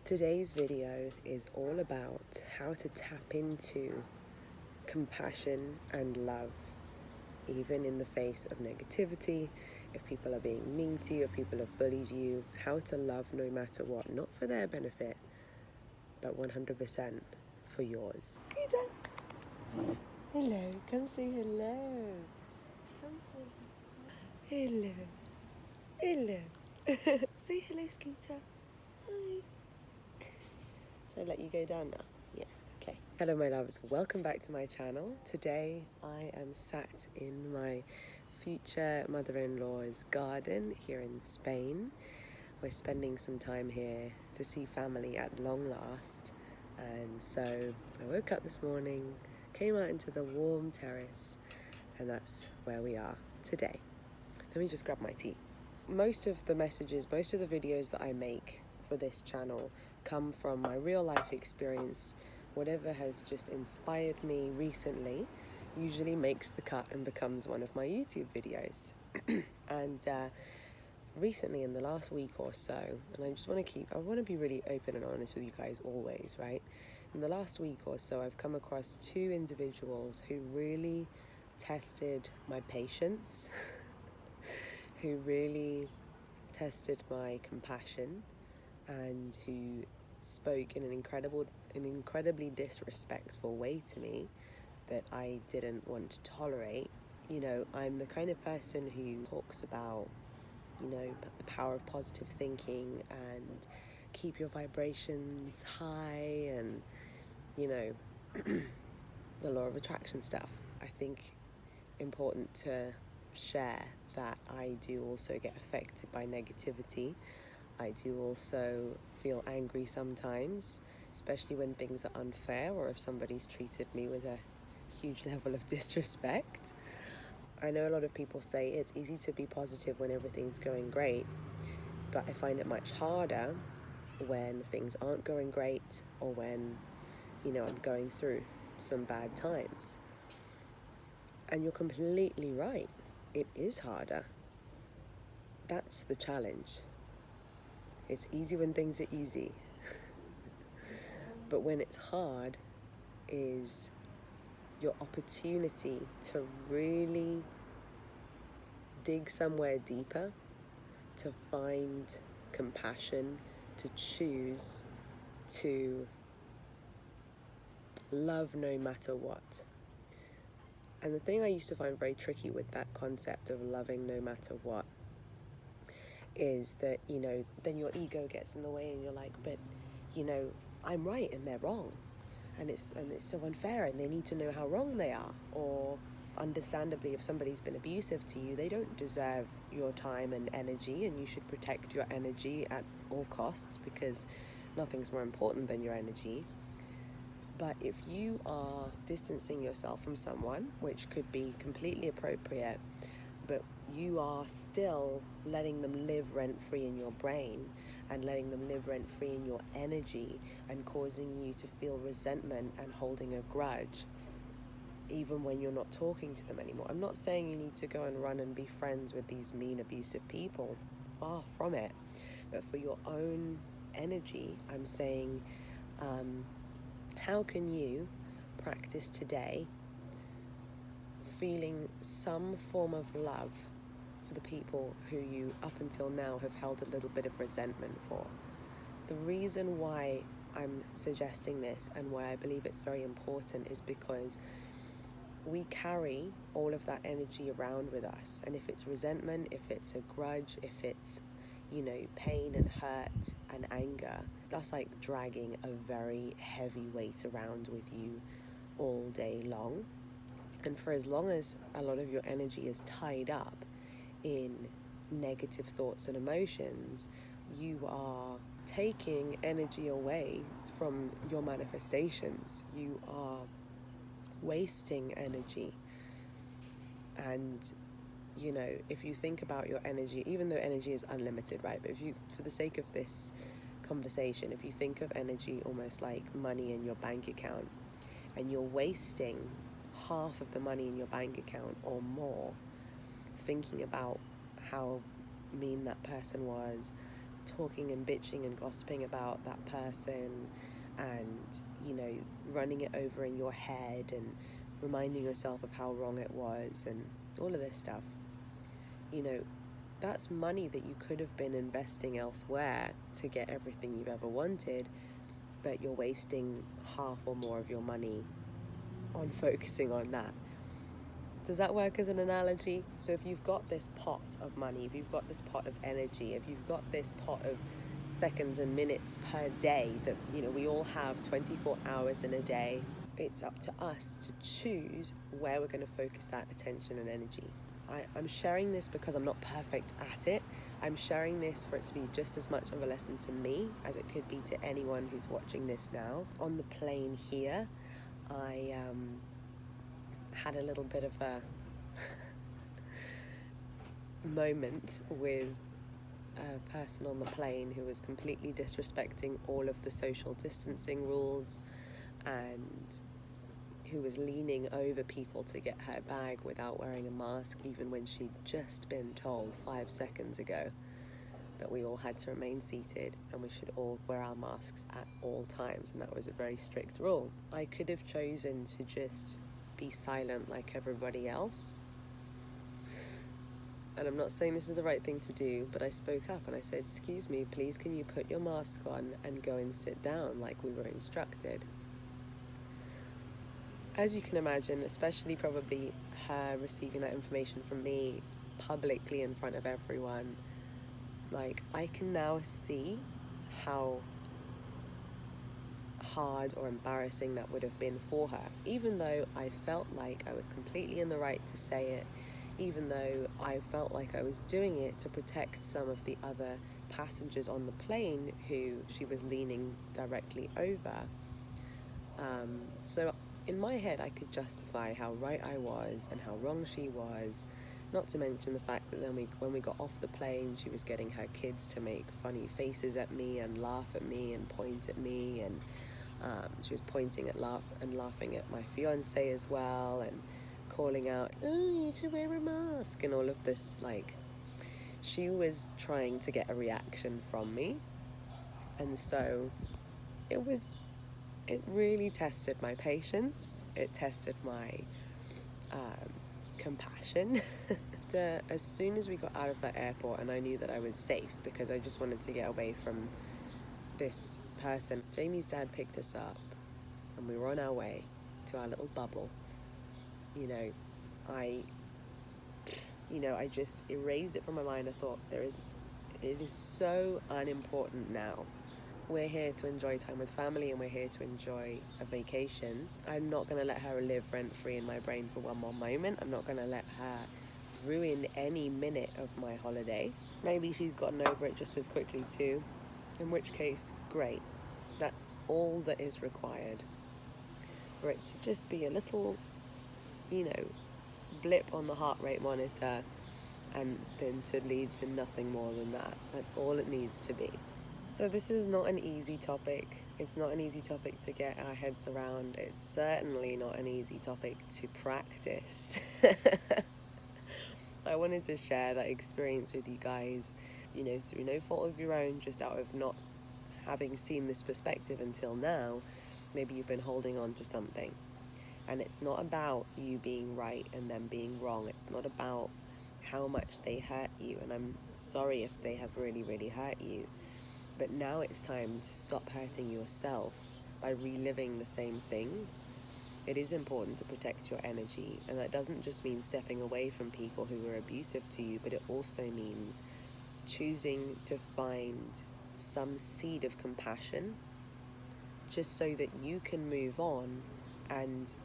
Today's video is all about how to tap into compassion and love, even in the face of negativity, if people are being mean to you, if people have bullied you, how to love no matter what, not for their benefit, but 100% for yours. Scooter! Hello, come say hello. Come say hello. Hello. Say hello, Scooter. Hi. Should I let you go down now? Yeah, okay. Hello, my loves. Welcome back to my channel. Today, I am sat in my future mother-in-law's garden here in Spain. We're spending some time here to see family at long last. And so I woke up this morning, came out into the warm terrace, and that's where we are today. Let me just grab my tea. Most of the messages, most of the videos that I make for this channel come from my real life experience. Whatever has just inspired me recently usually makes the cut and becomes one of my YouTube videos. And recently, in the last week or so, and I want to be really open and honest with you guys always, right? In the last week or so, I've come across two individuals who really tested my patience, who really tested my compassion, and who spoke in an incredibly disrespectful way to me that I didn't want to tolerate. You know, I'm the kind of person who talks about, you know, the power of positive thinking and keep your vibrations high and, you know, the law of attraction stuff. I think important to share that I do also get affected by negativity. I do also feel angry sometimes, especially when things are unfair or if somebody's treated me with a huge level of disrespect. I know a lot of people say it's easy to be positive when everything's going great, but I find it much harder when things aren't going great or when, you know, I'm going through some bad times. And you're completely right. It is harder. That's the challenge. It's easy when things are easy. But when it's hard is your opportunity to really dig somewhere deeper, to find compassion, to choose to love no matter what. And the thing I used to find very tricky with that concept of loving no matter what is that, you know, then your ego gets in the way and you're like, but, you know, I'm right and they're wrong. And it's so unfair and they need to know how wrong they are. Or understandably, if somebody's been abusive to you, they don't deserve your time and energy, and you should protect your energy at all costs because nothing's more important than your energy. But if you are distancing yourself from someone, which could be completely appropriate, but you are still letting them live rent-free in your brain and letting them live rent-free in your energy and causing you to feel resentment and holding a grudge, even when you're not talking to them anymore. I'm not saying you need to go and run and be friends with these mean, abusive people. Far from it. But for your own energy, I'm saying, how can you practice today feeling some form of love for the people who you up until now have held a little bit of resentment for? The reason why I'm suggesting this and why I believe it's very important is because we carry all of that energy around with us. And if it's resentment, if it's a grudge, if it's, you know, pain and hurt and anger, that's like dragging a very heavy weight around with you all day long. And for as long as a lot of your energy is tied up in negative thoughts and emotions, you are taking energy away from your manifestations. You are wasting energy. And, you know, if you think about your energy, even though energy is unlimited, right? But if you, for the sake of this conversation, if you think of energy almost like money in your bank account, and you're wasting half of the money in your bank account or more thinking about how mean that person was, talking and bitching and gossiping about that person and, you know, running it over in your head and reminding yourself of how wrong it was and all of this stuff. You know, that's money that you could have been investing elsewhere to get everything you've ever wanted, but you're wasting half or more of your money on focusing on that. Does that work as an analogy? So if you've got this pot of money, if you've got this pot of energy, if you've got this pot of seconds and minutes per day that, you know, we all have 24 hours in a day, it's up to us to choose where we're going to focus that attention and energy. I'm sharing this because I'm not perfect at it. I'm sharing this for it to be just as much of a lesson to me as it could be to anyone who's watching this now. On the plane here, I had a little bit of a moment with a person on the plane who was completely disrespecting all of the social distancing rules and who was leaning over people to get her bag without wearing a mask, even when she'd just been told 5 seconds ago that we all had to remain seated and we should all wear our masks at all times, and that was a very strict rule. I could have chosen to just be silent like everybody else, and I'm not saying this is the right thing to do, but I spoke up and I said, "Excuse me, please can you put your mask on and go and sit down like we were instructed?" As you can imagine, especially probably her receiving that information from me publicly in front of everyone, like, I can now see how hard or embarrassing that would have been for her, even though I felt like I was completely in the right to say it, even though I felt like I was doing it to protect some of the other passengers on the plane who she was leaning directly over. So in my head, I could justify how right I was and how wrong she was, not to mention the fact that then when we got off the plane, she was getting her kids to make funny faces at me and laugh at me and point at me, and she was pointing at laughing at my fiance as well, and calling out, "Oh, you should wear a mask," and all of this. Like, she was trying to get a reaction from me, and so it really tested my patience. It tested my compassion. As soon as we got out of that airport and I knew that I was safe because I just wanted to get away from this person, Jamie's dad picked us up and we were on our way to our little bubble. I just erased it from my mind. I thought it is so unimportant now. We're here to enjoy time with family and we're here to enjoy a vacation. I'm not going to let her live rent-free in my brain for one more moment. I'm not going to let her ruin any minute of my holiday. Maybe she's gotten over it just as quickly too, in which case, great. That's all that is required. For it to just be a little, blip on the heart rate monitor and then to lead to nothing more than that. That's all it needs to be. So this is not an easy topic. It's not an easy topic to get our heads around. It's certainly not an easy topic to practice. I wanted to share that experience with you guys, through no fault of your own, just out of not having seen this perspective until now. Maybe you've been holding on to something. And it's not about you being right and them being wrong. It's not about how much they hurt you. And I'm sorry if they have really, really hurt you. But now it's time to stop hurting yourself by reliving the same things. It is important to protect your energy, and that doesn't just mean stepping away from people who are abusive to you, but it also means choosing to find some seed of compassion just so that you can move on and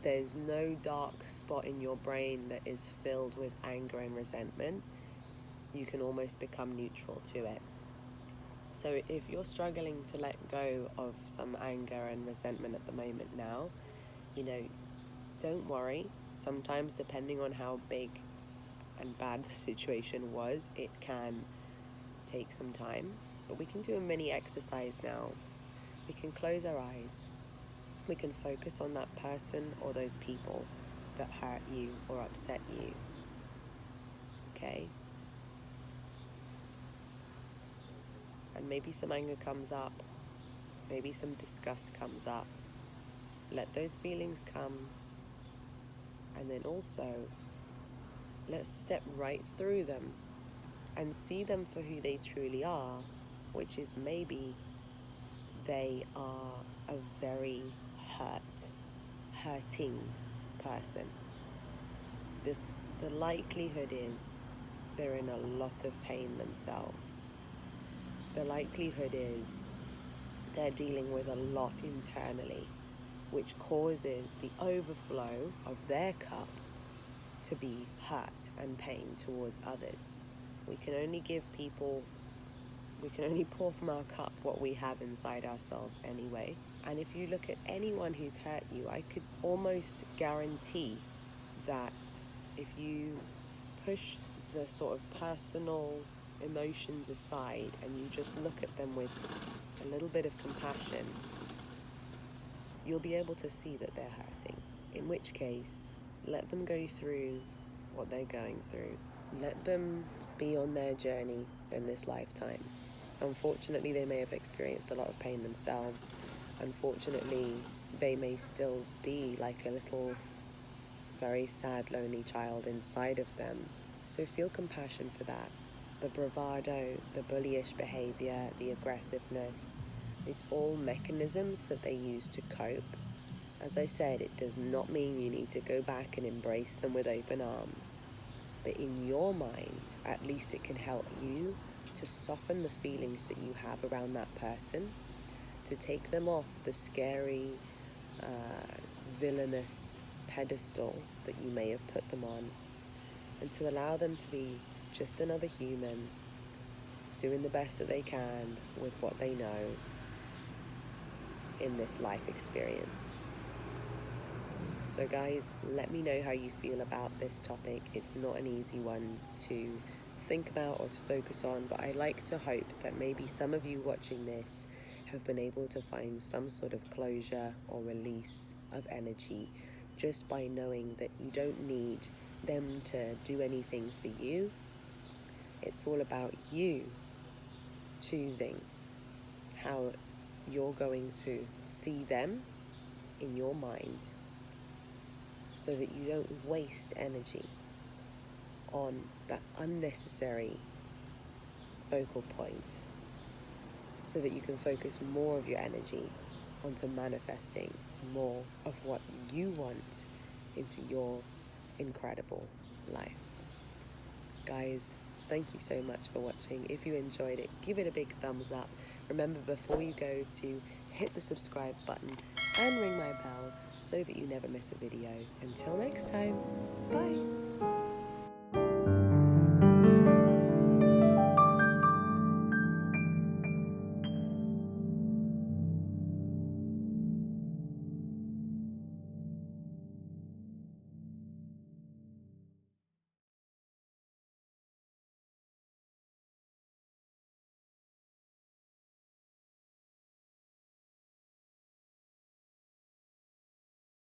there's no dark spot in your brain that is filled with anger and resentment. You can almost become neutral to it. So if you're struggling to let go of some anger and resentment at the moment now, don't worry. Sometimes, depending on how big and bad the situation was, it can take some time. But we can do a mini exercise now. We can close our eyes. We can focus on that person or those people that hurt you or upset you. Okay? And maybe some anger comes up, maybe some disgust comes up. Let those feelings come, and then also let's step right through them and see them for who they truly are, which is maybe they are a very hurting person. The likelihood is they're in a lot of pain themselves. The likelihood is they're dealing with a lot internally, which causes the overflow of their cup to be hurt and pain towards others. We can only pour from our cup what we have inside ourselves anyway. And if you look at anyone who's hurt you, I could almost guarantee that if you push the sort of personal emotions aside and you just look at them with a little bit of compassion, you'll be able to see that they're hurting. In which case, let them go through what they're going through. Let them be on their journey in this lifetime. Unfortunately, they may have experienced a lot of pain themselves. Unfortunately, they may still be like a little, very sad, lonely child inside of them. So feel compassion for that. The bravado, the bullyish behavior, the aggressiveness, it's all mechanisms that they use to cope. As I said, it does not mean you need to go back and embrace them with open arms. But in your mind, at least it can help you to soften the feelings that you have around that person, to take them off the scary, villainous pedestal that you may have put them on, and to allow them to be just another human, doing the best that they can with what they know in this life experience. So guys, let me know how you feel about this topic. It's not an easy one to think about or to focus on, but I like to hope that maybe some of you watching this have been able to find some sort of closure or release of energy just by knowing that you don't need them to do anything for you. It's all about you choosing how you're going to see them in your mind, so that you don't waste energy on that unnecessary focal point, so that you can focus more of your energy onto manifesting more of what you want into your incredible life. Guys, thank you so much for watching. If you enjoyed it, give it a big thumbs up. Remember, before you go, to hit the subscribe button and ring my bell so that you never miss a video. Until next time, bye.